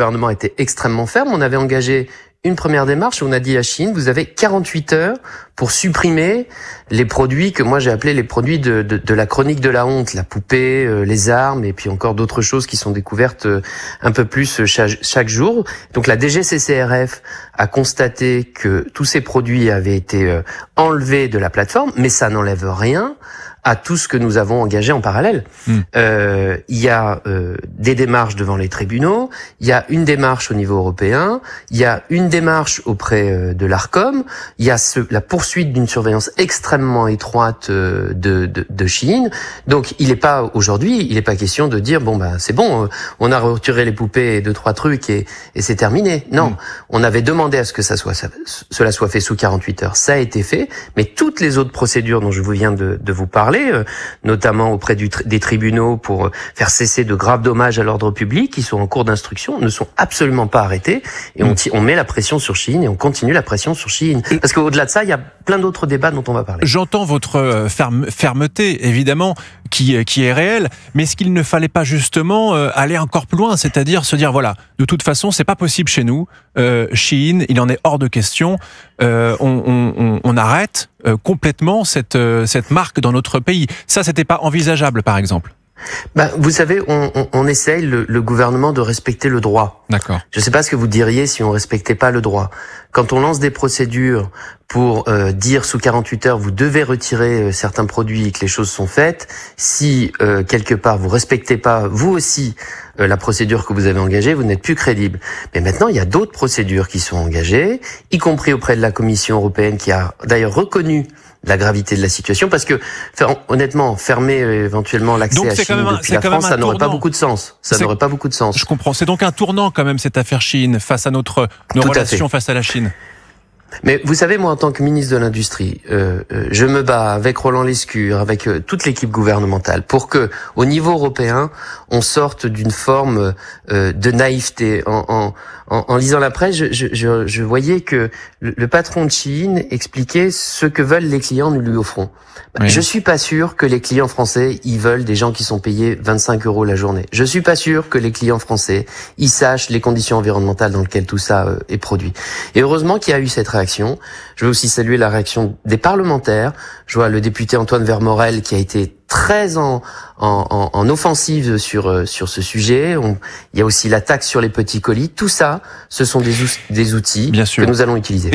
gouvernement était extrêmement ferme. On avait engagé une première démarche où on a dit à Chine, vous avez 48 heures pour supprimer les produits que moi j'ai appelés les produits de la chronique de la honte, la poupée, les armes et puis encore d'autres choses qui sont découvertes un peu plus chaque jour. Donc la DGCCRF a constaté que tous ces produits avaient été enlevés de la plateforme, mais ça n'enlève rien à tout ce que nous avons engagé en parallèle. Il y a des démarches devant les tribunaux, il y a une démarche au niveau européen, il y a une démarche auprès de l'Arcom, il y a la poursuite d'une surveillance extrêmement étroite de Chine. Donc il n'est pas aujourd'hui, il n'est pas question de dire bon bah c'est bon, on a retiré les poupées et 2-3 trucs et c'est terminé. Non, on avait demandé à ce que cela soit fait sous 48 heures. Ça a été fait, mais toutes les autres procédures dont je vous viens de vous parler, notamment auprès des tribunaux pour faire cesser de graves dommages à l'ordre public qui sont en cours d'instruction, ne sont absolument pas arrêtés. Et on met la pression sur Chine et on continue la pression sur Chine. Parce qu'au-delà de ça, il y a plein d'autres débats dont on va parler. J'entends votre fermeté, évidemment, qui est réelle, mais est-ce qu'il ne fallait pas justement aller encore plus loin, c'est-à-dire se dire, voilà, de toute façon, c'est pas possible chez nous, Chine, il en est hors de question, on arrête complètement cette marque dans notre pays. Ça, c'était pas envisageable, par exemple. Vous savez, on essaye, le gouvernement, de respecter le droit. D'accord. Je ne sais pas ce que vous diriez si on respectait pas le droit. Quand on lance des procédures pour dire sous 48 heures, vous devez retirer certains produits et que les choses sont faites, si quelque part vous respectez pas, vous aussi, la procédure que vous avez engagée, vous n'êtes plus crédible. Mais maintenant, il y a d'autres procédures qui sont engagées, y compris auprès de la Commission européenne, qui a d'ailleurs reconnu la gravité de la situation, parce que honnêtement, fermer éventuellement l'accès à Chine depuis la France, ça n'aurait pas beaucoup de sens. Ça n'aurait pas beaucoup de sens. Je comprends. C'est donc un tournant quand même, cette affaire Chine, face à nos relations face à la Chine. Mais vous savez, moi, en tant que ministre de l'Industrie, je me bats avec Roland Lescure, avec toute l'équipe gouvernementale, pour que, au niveau européen, on sorte d'une forme de naïveté. En lisant la presse, je voyais que le patron de Chine expliquait ce que veulent les clients, nous lui offrons. Oui. Je suis pas sûr que les clients français, ils veulent des gens qui sont payés 25 € la journée. Je suis pas sûr que les clients français, ils sachent les conditions environnementales dans lesquelles tout ça est produit. Et heureusement qu'il y a eu cette réaction. Je veux aussi saluer la réaction des parlementaires. Je vois le député Antoine Vermorel qui a été très en offensive sur ce sujet. Il y a aussi la taxe sur les petits colis. Tout ça, ce sont des outils que nous allons utiliser.